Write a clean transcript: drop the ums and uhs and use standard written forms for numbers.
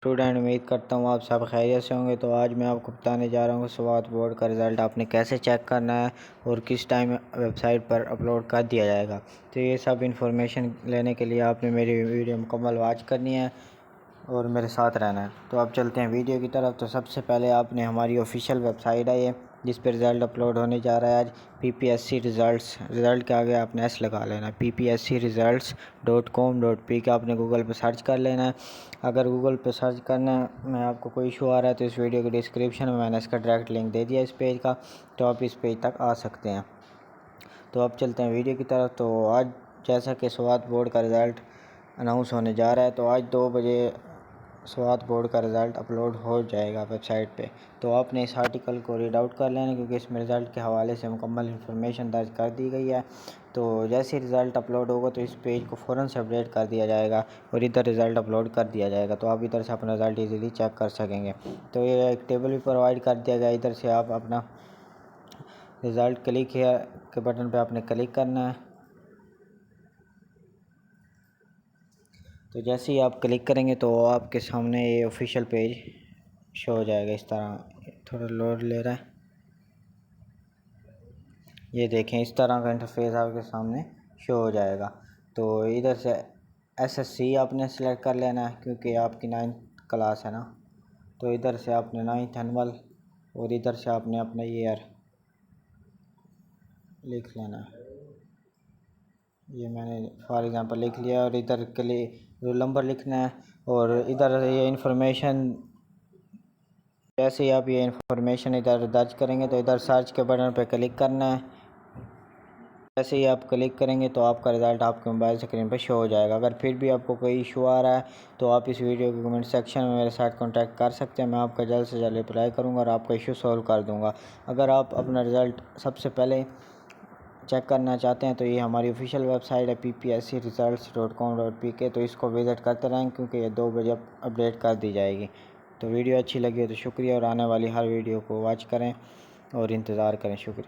Student, उम्मीद करता हूँ आप सब खैरियत से होंगे। तो आज मैं आपको बताने जा रहा हूँ स्वात बोर्ड का रिज़ल्ट आपने कैसे चेक करना है और किस टाइम वेबसाइट पर अपलोड कर दिया जाएगा। तो ये सब इन्फॉर्मेशन लेने के लिए आपने मेरी वीडियो मुकम्मल वॉच करनी है और मेरे साथ रहना है। तो अब चलते हैं वीडियो की तरफ। तो सबसे पहले आपने हमारी ऑफिशियल वेबसाइट है ये, जिस पर रिज़ल्ट अपलोड होने जा रहा है आज। PPSC रिज़ल्ट के आगे आपने एस लगा लेना है। ppscresults.com.pk आपने गूगल पर सर्च कर लेना है। अगर गूगल पर सर्च करने में आपको कोई इशू आ रहा है तो इस वीडियो के डिस्क्रिप्शन में मैंने इसका डायरेक्ट लिंक दे दिया इस पेज का, तो आप इस पेज तक आ सकते हैं। तो अब चलते हैं वीडियो की तरफ। तो आज जैसा कि स्वात बोर्ड का रिज़ल्ट अनाउंस होने जा रहा है, तो आज 2 बजे स्वात बोर्ड का रिज़ल्ट अपलोड हो जाएगा वेबसाइट पे। तो आपने इस आर्टिकल को रीड आउट कर लेना, क्योंकि इसमें रिज़ल्ट के हवाले से मुकम्मल इन्फॉर्मेशन दर्ज कर दी गई है। तो जैसे रिज़ल्ट अपलोड होगा तो इस पेज को फ़ौरन से अपडेट कर दिया जाएगा और इधर रिज़ल्ट अपलोड कर दिया जाएगा, तो आप इधर से अपना रिज़ल्ट ईज़िली चेक कर सकेंगे। तो ये एक टेबल भी प्रोवाइड कर दिया गया, इधर से आप अपना रिज़ल्ट क्लिक है के बटन पर आपने क्लिक करना है। तो जैसे ही आप क्लिक करेंगे तो आपके सामने ये ऑफिशियल पेज शो हो जाएगा। इस तरह थोड़ा लोड ले रहा है, ये देखें इस तरह का इंटरफेस आपके सामने शो हो जाएगा। तो इधर से SSC आपने सेलेक्ट कर लेना है, क्योंकि आपकी 9th क्लास है ना। तो इधर से आपने 9th एनुअल और इधर से आपने अपना ईयर लिख लेना है। ये मैंने फॉर एग्ज़ाम्पल लिख लिया और इधर के लिए रोल नंबर लिखना है। और इधर ये इन्फॉर्मेशन, जैसे ही आप ये इन्फॉर्मेशन इधर दर्ज करेंगे तो इधर सर्च के बटन पर क्लिक करना है। जैसे ही आप क्लिक करेंगे तो आपका रिज़ल्ट आपके मोबाइल स्क्रीन पर शो हो जाएगा। अगर फिर भी आपको कोई इशू आ रहा है तो आप इस वीडियो के कमेंट सेक्शन में मेरे साथ कांटेक्ट कर सकते हैं। मैं आपका जल्द से जल्द रिप्लाई करूंगा और आपका इशू सॉल्व कर दूंगा। अगर आप अपना रिज़ल्ट सबसे पहले चेक करना चाहते हैं तो ये हमारी ऑफिशियल वेबसाइट है ppscresults.com.pk, तो इसको विज़िट करते रहें, क्योंकि ये 2 बजे अपडेट कर दी जाएगी। तो वीडियो अच्छी लगी हो तो शुक्रिया, और आने वाली हर वीडियो को वॉच करें और इंतज़ार करें। शुक्रिया।